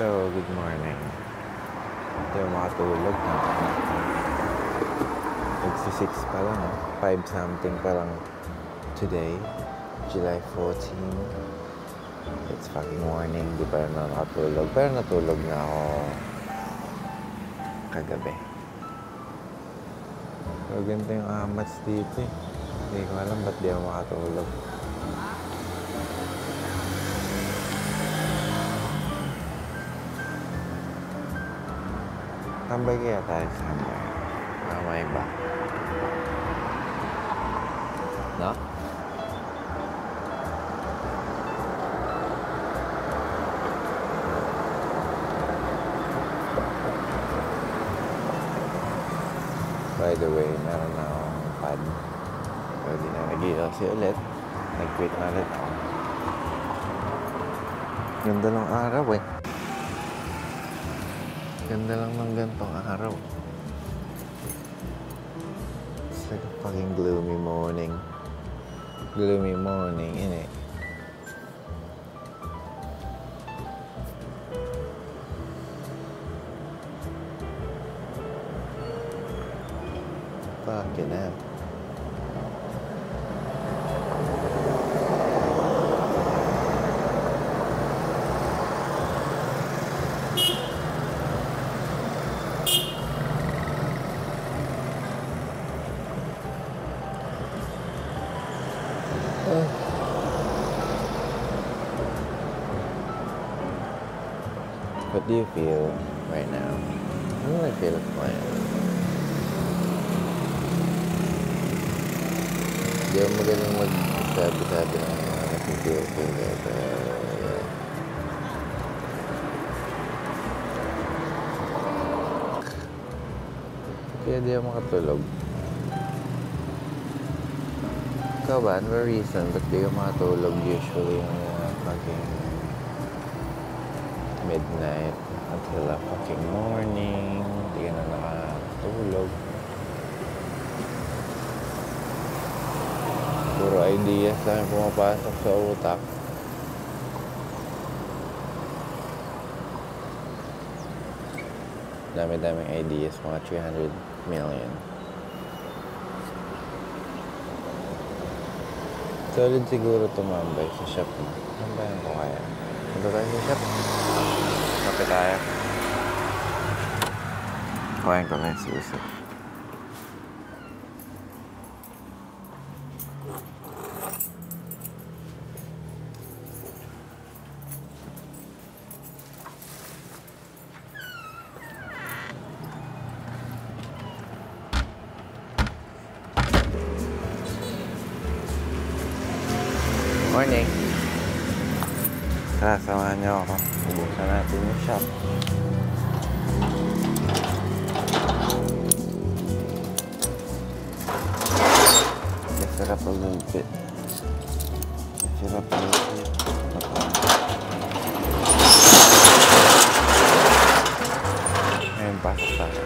Hello, good morning. Hindi ako makatulog na. Nagsi-6 pa lang, 5 something pa lang today, July 14. It's fucking morning, di pa rin ako nakatulog. Pero natulog na ako kagabi. So, ganito yung amats dito eh. Hindi ko alam ba't di ako makatulog. Tambay kaya tayo somewhere. May ba? No? By the way, meron na akong pad. Pwede na nag-i-LC ulit. Nag-quit na ulit ako. Ganda ng araw eh. Ganda lang ng gantong araw. It's like a fucking gloomy morning. Gloomy morning, innit? Fucking hell. What do you feel right now? What do I feel quiet? Hindi ako magaling mag-sabi-sabi ng mga napipil pero yeah. Kaya di ako makatulog. Ikaw ba? Ano ba reason? Ba't di ako makatulog usually yung fucking midnight until a fucking morning? Hindi ka na nakatulog. Puro ideas lang pumapasok sa utak. Dami-daming ideas, mga 300 million. Solid siguro tumambay sa shop mo. Tambayan ko kaya. Punta tayo sa shop. Kape tayo. Kuhain ko na yung susi. Morning. Tara, samahan niyo ako. Ubusan natin yung shop. Sarap a little bit. Sarap a little bit. Ngayon, pasok tayo.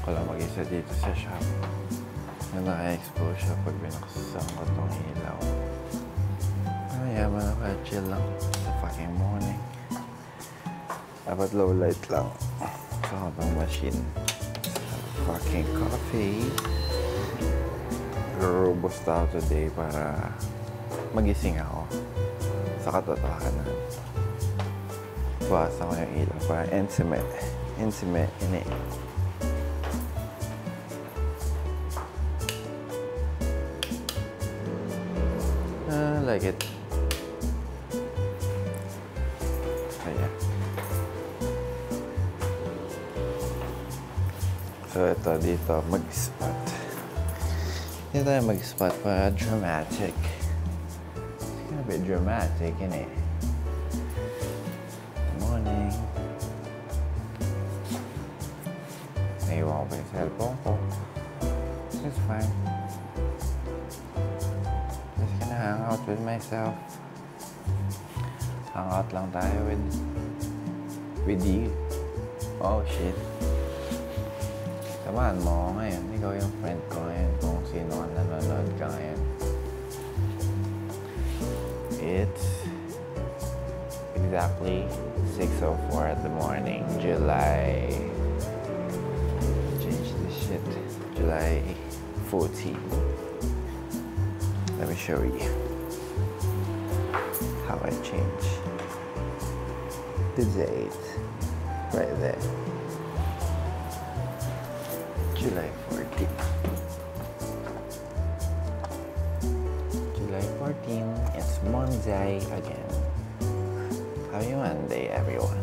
Ako lang mag-isa dito sa shop na naka-expose siya pag binuksan ko itong ilaw. Mayaman ako, chill lang sa fucking morning. Dapat low light lang sa itong machine. Fucking coffee. Robust ako today para magising ako sa katotohanan. Buwasan ko yung ilaw para intimate. Intimate, ini. I like it. Ayan. So, ito dito, mag-spot. Dito tayo mag-spot para dramatic. It's gonna be dramatic, ini. Naiwan ko pa yung cellphone ko. It's fine. Just gonna hang out with myself. Hang out lang tayo with with you. Oh, shit. Samahan mo ako ngayon. Ikaw yung friend ko ngayon kung sino ka nanonood ka ngayon. It's exactly 6:04 at the morning, July... Change this shit. July 14. Let me show you how I change the date right there. July 14. July 14, it's Monday again. Happy Monday, everyone.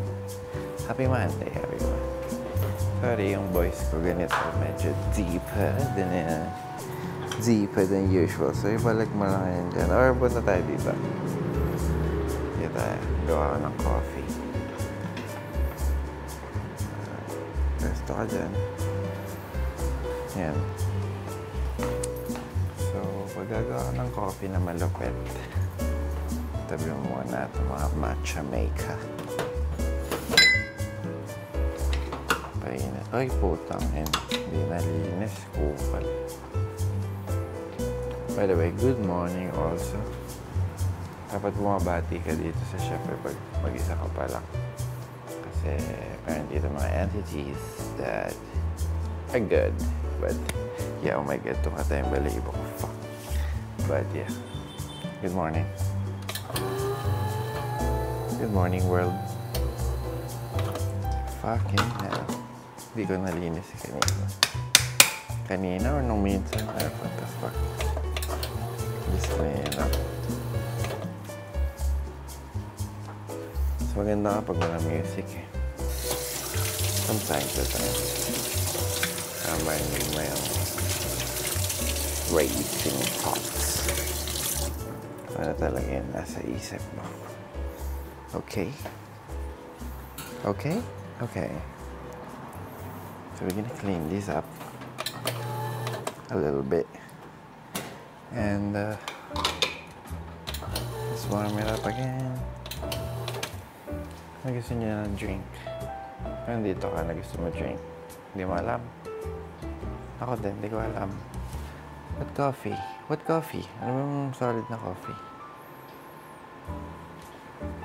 Happy Monday, everyone. Sorry, yung voice ko ganito, medyo deeper than usual. So, ibalik mo lang yan dyan. Or, punta tayo dito. Dito tayo. Gawa ko ng coffee. Resto ka dyan. Yan. So, paggagawa ko ng coffee na malupit. Tabi mo muna ito mga matcha maker. Painit. Ay, putang hen. Hindi nalinis. Kupal. By the way, good morning also. Dapat bumabati ka dito sa syempre pag mag-isa ka pa lang. Kasi apparently the mga entities that are good. But yeah, oh my god, itong tayong balibo ko. Fuck. But yeah. Good morning. Good morning, world. Fucking hell. Hindi ko nalinis kanina. Kanina or nung minsan? Ay, what the fuck? Disclaimer. So, maganda kapag wala music eh. Sometimes the time. Marinig mo yung racing thoughts. Ano talaga yun nasa isip mo. Okay? Okay? Okay. So we're gonna clean this up a little bit. And let's warm it up again. Gusto niya ng drink. Nandito ka na gusto mo drink. Hindi mo alam. Ako din, hindi ko alam. What coffee? What coffee? Ano bang solid na coffee?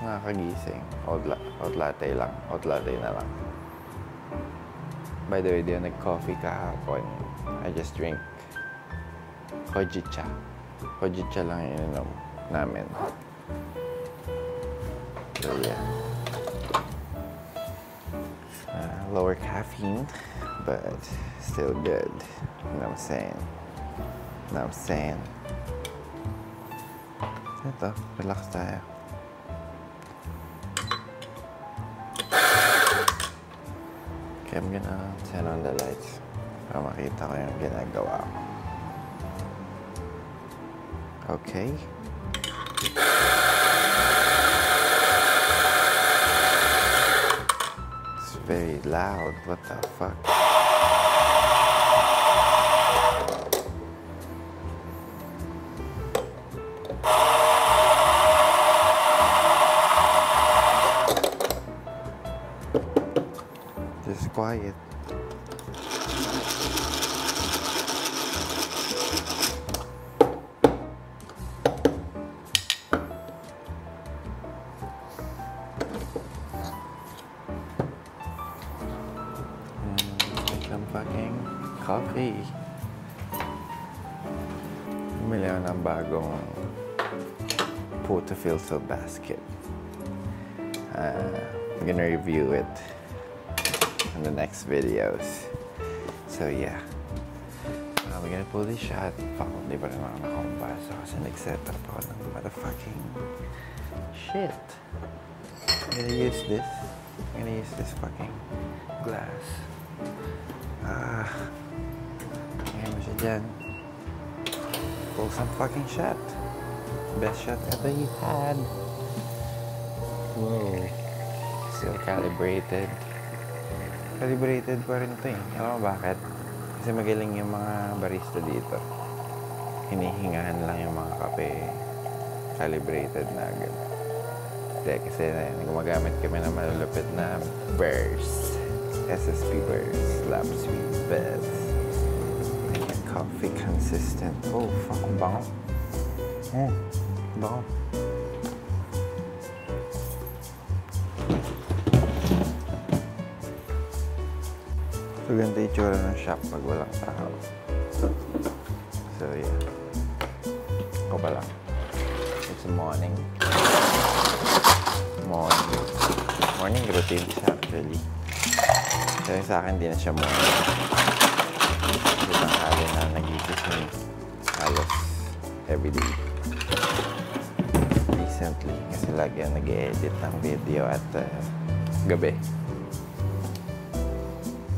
Nakakagising. Hot latte lang. Hot latte na lang. By the way, di ako nag-coffee kahapon. I just drink hojicha. Hojicha lang yung ininom namin. So yeah. Lower caffeine, but still good. You know what I'm saying? You know what I'm saying? Ito, relax tayo. Okay, I'm gonna turn on the lights para makita ko yung ginagawa ko. Okay. It's very loud. What the fuck? Just quiet. Some fucking coffee. Bumili ako ng bagong Portofilter basket. I'm gonna review it in the next videos. So yeah, we're gonna pull this shot. Fuck, di pa rin ako nakakumbasa kasi nag-set up ako ng motherfucking shit. I'm gonna use this fucking glass. Ngayon mo siya dyan. Pull some fucking shot. Best shot ever you had. Whoa. Still calibrated. Calibrated pa rin ito eh. Alam mo bakit? Kasi magaling yung mga barista dito. Hinihingahan lang yung mga kape. Calibrated na agad. Hindi, kasi gumagamit kami ng malulupit na Burst. SSP Burst. Lab Sweet Best. Coffee consistent. Oh, fuck, bango. Oh, bango. So, ganito yung tsura ng shop pag walang tao. So, yeah. Ako pa lang. It's morning. Morning routine siya actually. Kasi sa akin, di na siya morning. Kasi tanghali na nagigising halos everyday. Recently, kasi lagi ang nag-edit ng video at gabi.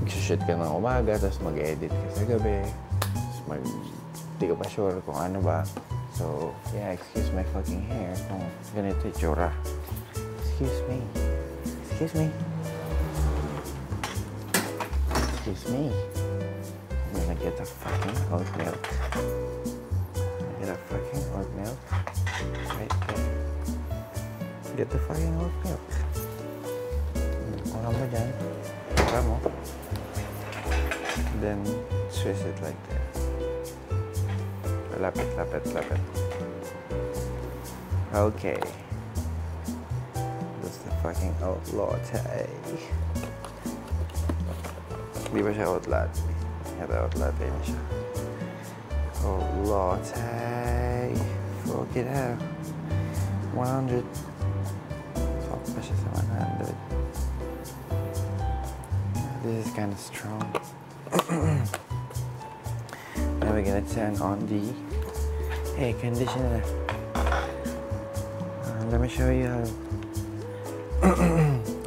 Mag-shoot ka ng umaga, tapos mag-edit ka sa gabi. Tapos di ka pa sure kung ano ba. So, yeah, excuse my fucking hair kung ganito yung tsura. Excuse me. Excuse me. Excuse me. I'm gonna get a fucking oat milk. Get a fucking oat milk. Right there. Get the fucking oat milk. Ano mo dyan? Tara mo. Then, swish it like that. Lapit, lapit, lapit. Okay. That's the fucking oat latte. Di ba siya oat latte? Ito oat latte na siya. Oat latte. Fuck it out. 100. Fuck pa siya sa 100. This is kind of strong. Now we're gonna turn on the air conditioner. Let me show you how.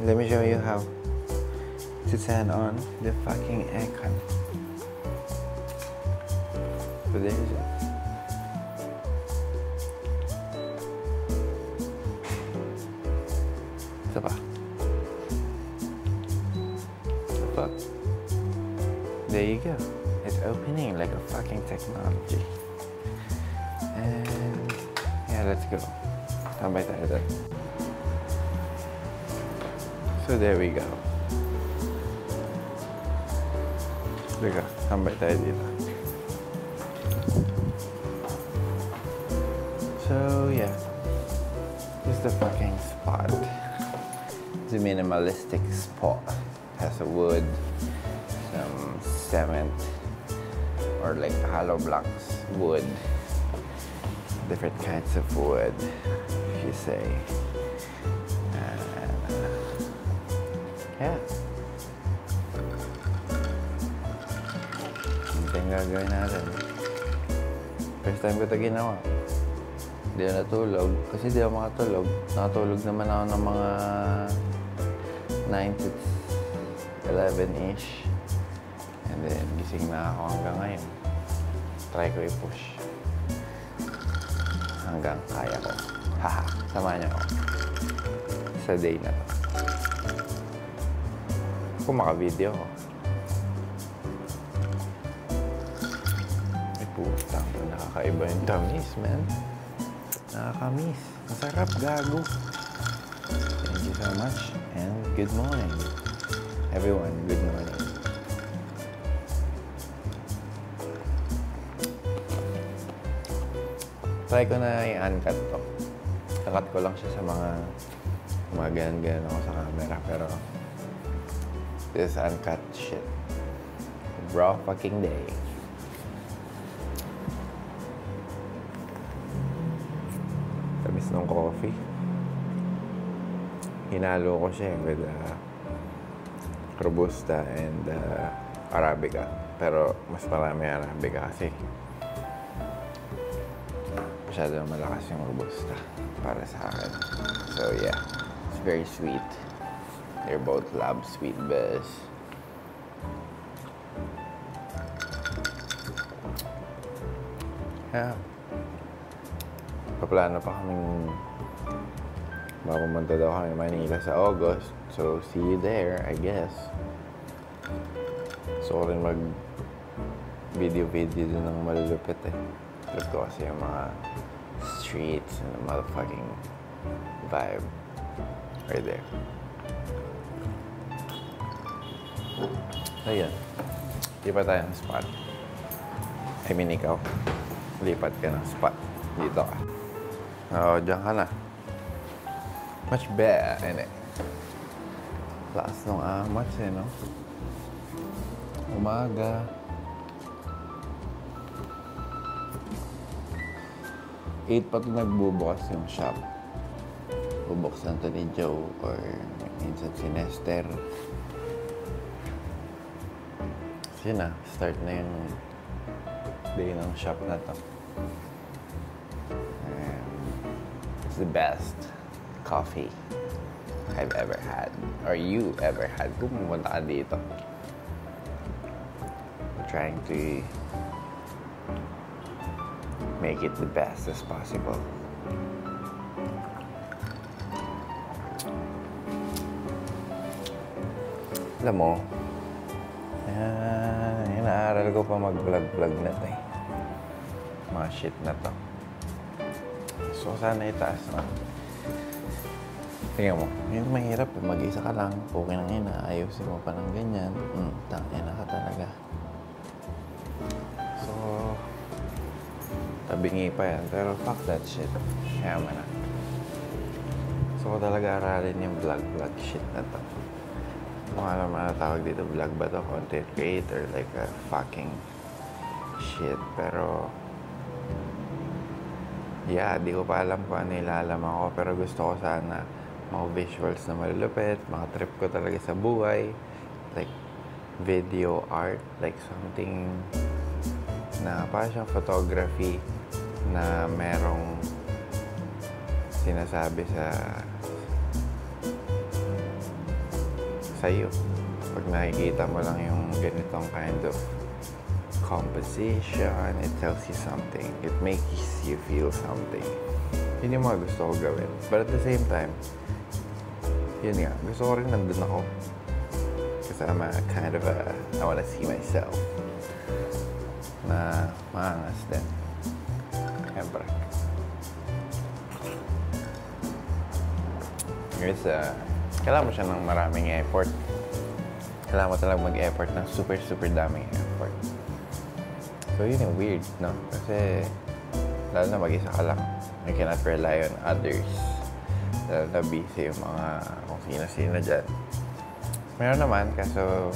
Let me show you how to turn on the fucking aircon. So there is it. Isa pa. The fuck? There you go. It's opening like a fucking technology. And yeah, let's go. Tambay tayo doon. So there we go. Diga, tambay tayo dito. So yeah, this is the fucking spot. It's a minimalistic spot. Has a wood, some cement, or like hollow blocks, wood, different kinds of wood, if you say. Yeah. Ito yung gagawin natin. First time ko ito ginawa. Hindi ako natulog. Kasi di ako makatulog. Nakatulog naman ako ng mga 9 to 11-ish. And then, gising na ako hanggang ngayon. Try ko i-push. Hanggang kaya ko. Haha, samahan niyo ako. Sa day na to. Kung maka-video ko. Ay, putang. Nakakaiba yung tamis, man. Nakakamiss. Masarap, gago. Thank you so much. And good morning. Everyone, good morning. Try ko na i-uncut to. Nakat ko lang siya sa mga ganan-ganan ako sa camera. Pero this uncut shit. Raw fucking day. Tamis ng coffee. Hinalo ko siya with Robusta and Arabica. Pero mas marami Arabica kasi masyado malakas yung Robusta para sa akin. So yeah, it's very sweet. They're both lab sweet beers. Yeah. Paplano pa kaming mapumunta daw kami Manila sa August. So, see you there, I guess. So, rin mag-video din ng malulupit eh. Look ko kasi yung mga streets and the motherfucking vibe right there. Ayan. Lipat tayo ng spot. I mean, ikaw. Lipat ka ng spot. Dito ka. Oo, dyan ka na. Much better, ini. Lakas nung amats eh, no? Umaga. 8 pa nagbubukas yung shop. Bubuksan to ni Joe or minsan si Nester. Yun na, start na yung day ng shop na to. And it's the best coffee I've ever had. Or you ever had. Kung pumunta ka dito. I'm trying to make it the best as possible. Alam mo, inaaral ko pa mag-vlog na to eh. Mga shit na to. So, sana itaas na. Tingnan mo, yung mahirap eh. Mag-isa ka lang. Okay lang yun, ayusin mo pa ng ganyan. Tangina ka talaga. So, tabingi pa yan. Pero fuck that shit. Kaya na. So, ko talaga aralin yung vlog shit na to. Kung alam na tawag dito, vlog ba to? Content creator, like a fucking shit. Pero, yeah, di ko pa alam kung ano ilalaman ko. Pero gusto ko sana mga visuals na malulupit, mga trip ko talaga sa buhay. Like, video art, like something na parang siyang photography na merong sinasabi sa'yo. Pag nakikita mo lang yung ganitong kind of composition, it tells you something. It makes you feel something. Yun yung mga gusto ko gawin. But at the same time, yun nga, gusto ko rin nandun ako. Kasi I'm a kind of a, I wanna see myself. Na maangas din. Siyempre. Here's kailangan mo siya ng maraming effort. Kailangan mo talagang mag-effort ng super daming effort. So, yun yung weird, no? Kasi, lalo na mag-isa ka lang. You cannot rely on others. Lalo na busy yung mga kung sino-sino dyan. Meron naman, kaso,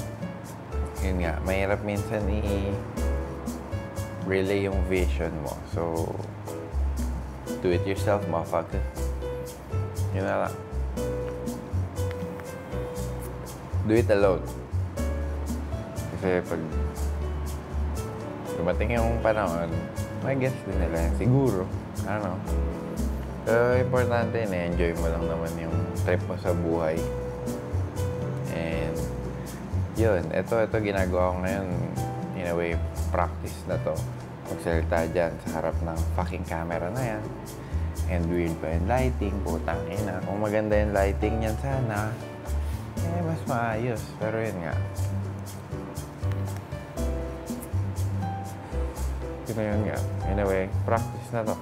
yun nga, mahirap minsan relay yung vision mo. So, do it yourself, motherfucker. Yun na lang. Do it alone. Kasi pag dumating yung panahon, may guess din nila yan. Siguro. Ano. Pero importante na enjoy mo lang naman yung trip mo sa buhay. And yun. Ito ginagawa ko ngayon. In a way, practice na to. Magsalita dyan sa harap ng fucking camera na yan. And weird pa yung lighting. Putang ina. Kung maganda yung lighting yan sana, mas maayos. Pero yun nga. Yun nga. Anyway, practice na to.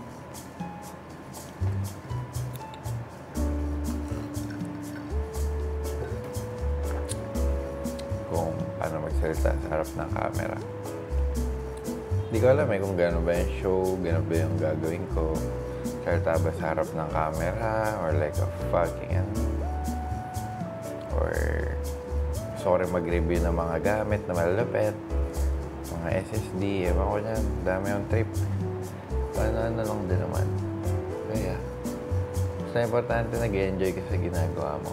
Kung paano magsalita sa harap ng camera. Hindi ko alam kung gano'n ba yung show, gano'n ba yung gagawin ko. Salita ba sa harap ng camera or like a fucking or gusto ko rin mag-review ng mga gamit na malalapit, mga SSD, ewan ko dyan, dami yung trip. Ano lang din naman. Kaya, basta importante nag-enjoy ka sa ginagawa mo.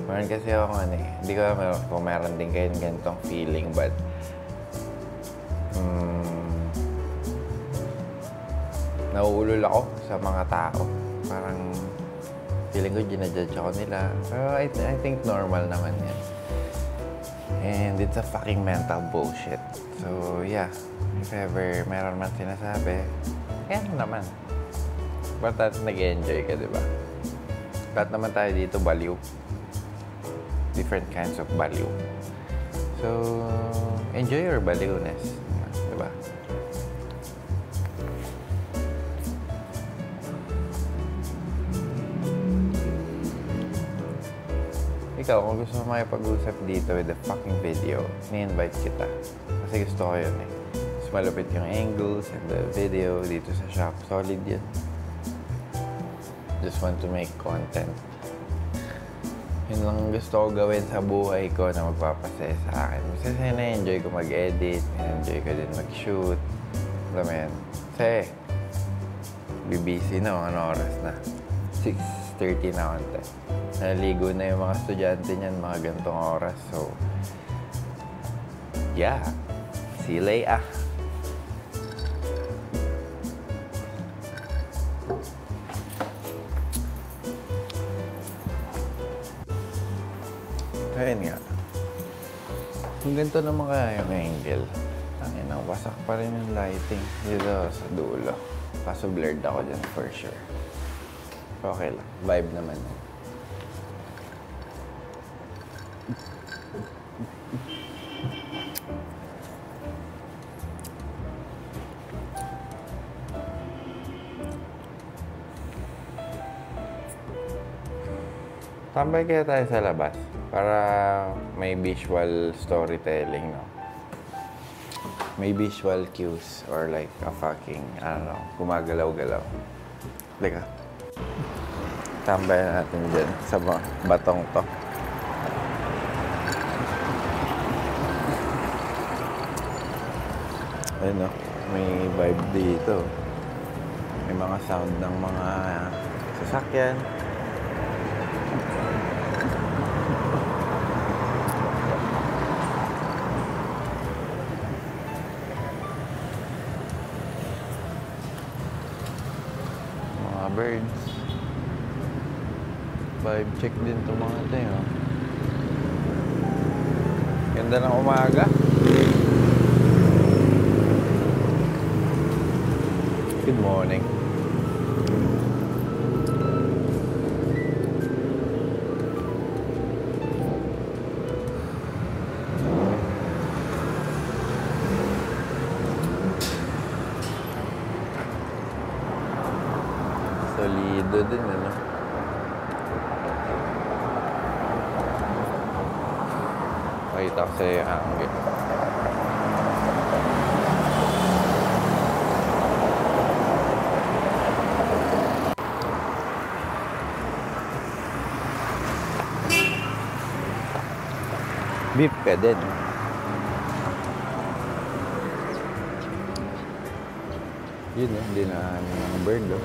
Meron kasi ako hindi ko alam kung meron din kayo ganitong feeling, but nauulol ako sa mga tao. Parang feeling ko ginajudge ako nila. Pero I think normal naman yan. And it's a fucking mental bullshit. So, yeah. If ever meron man sinasabi, yan naman. Ba't nag-enjoy ka, diba? Lahat naman tayo dito baliw. Different kinds of baliw. So, enjoy your baliwness. Diba? ikaw, kung gusto mo makipag-usap dito with the fucking video, ni-invite kita. Kasi gusto ko yun eh. Mas malupit yung angles and the video dito sa shop. Solid yun. Just want to make content. Yun lang gusto ko gawin sa buhay ko na magpapasaya sa akin. Kasi na-enjoy ko mag-edit, na-enjoy ko din mag-shoot. Alam mo yan. Kasi, busy na, ano oras na. 6:30 na konti. Naligo na yung mga estudyante niyan, mga gantong oras. So, yeah. See you later. Ayun nga. Kung ganito naman kaya yung angle, tangin na, wasak pa rin yung lighting dito sa dulo. Kaso blurred ako dyan for sure. Okay lang. Vibe naman yun. Tambay kaya tayo sa labas para may visual storytelling, no? May visual cues or like a fucking, I don't know, gumagalaw-galaw. Teka. Tambay natin dyan sa batong to. Ayun, no? May vibe dito. May mga sound ng mga sasakyan. Birds. Vibe check din itong mga ito yun. Oh. Ganda ng umaga. Good morning. Solido din, ano? Pakita ko sa'yo yung hangin. Beep ka din. Yun, no? Hindi na mga bird, no?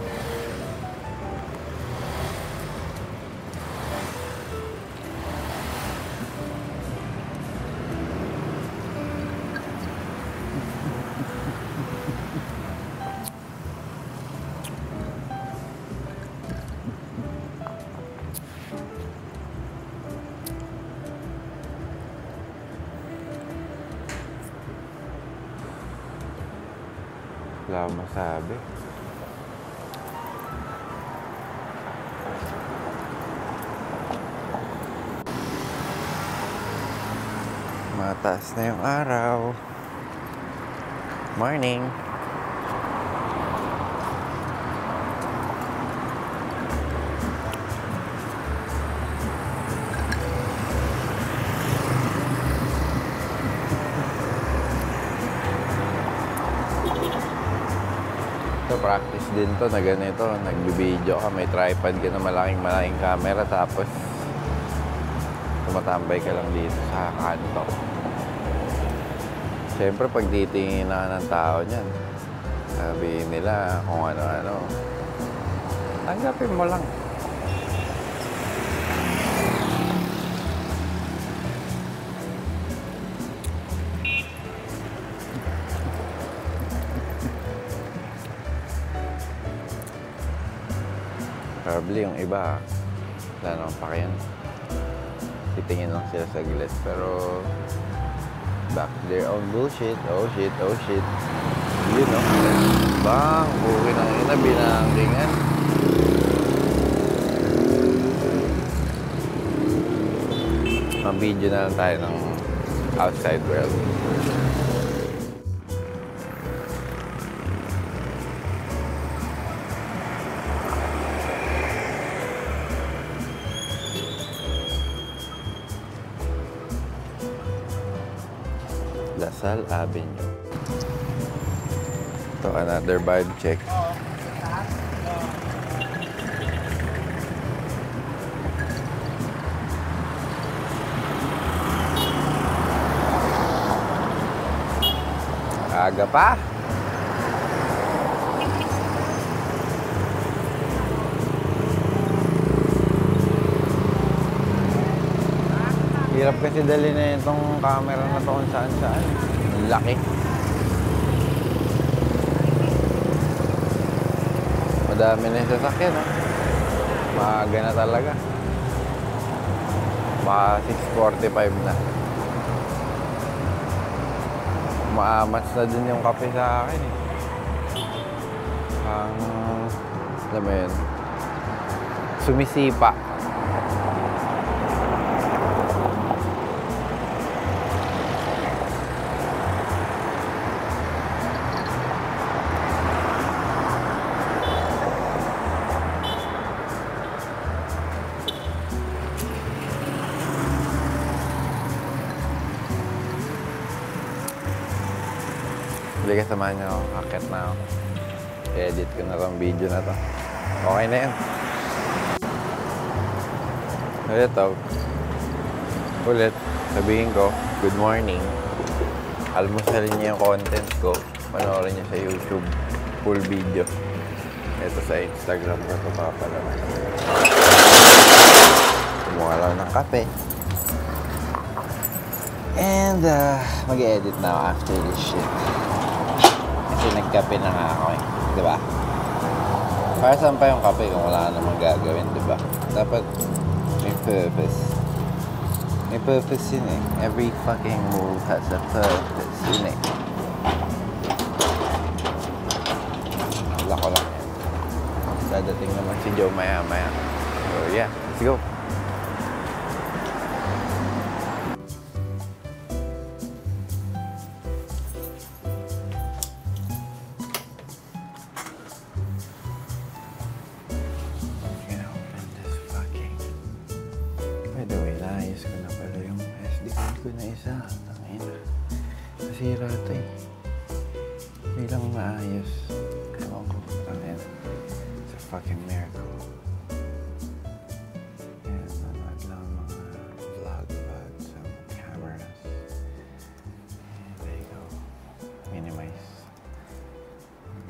Wala akong masabi. Mataas na yung araw. Morning. Practice din to na ganito, nagbi-video ka, may tripod ka na malaking camera, tapos tumatambay ka lang dito sa kanto. Siyempre pag titingin na ng tao niyan, sabihin nila kung ano-ano, tanggapin mo lang. Probably yung iba, wala naman pa kayan. Titingin lang sila sa gilid. Pero, back to their own bullshit. Oh shit, oh shit. Yun, no? Bang! Buki ng ina, binangkingan. Mag-video na lang tayo ng outside world. Lasal Avenue. Ito, another vibe check. Aga pa. Hirap kasi dali na itong camera na to kung saan saan. Ang laki. Madami na yung sasakyan, no? Maaga na talaga. Baka 6:45 na. Maamas na din yung kape sa akin, eh. Alam mo yun, sumisipa. Hindi ka samahan niyo ako. Akit na ako. I-edit ko na itong video na to. Okay na yan. Ito. Ulit. Sabihin ko, good morning. Almusalin niyo yung content ko. Panoorin niyo sa YouTube. Full video. Ito sa Instagram ko ito papalaman. Kumuha lang ng kape. And mag-edit na ako after this shit. Kasi nagkape na nga ako, eh. Diba? Para saan pa yung kape kung wala ka namang gagawin, diba? Dapat may purpose. May purpose yun, eh. Every fucking move has a purpose, yun, eh. Wala ko lang yan. Dadating naman si Joe maya-maya. So yeah, let's go. Nasira ito, eh. Hindi lang maayos. Ewan ko. Tangin. It's a fucking miracle. Yan. Nanood lang mga vlog sa cameras. And there you go. Minimize.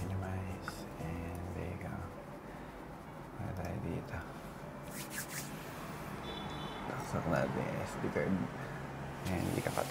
Minimize. And there you go. Wala tayo dito. Taksak natin yung SD card. And hindi ka pa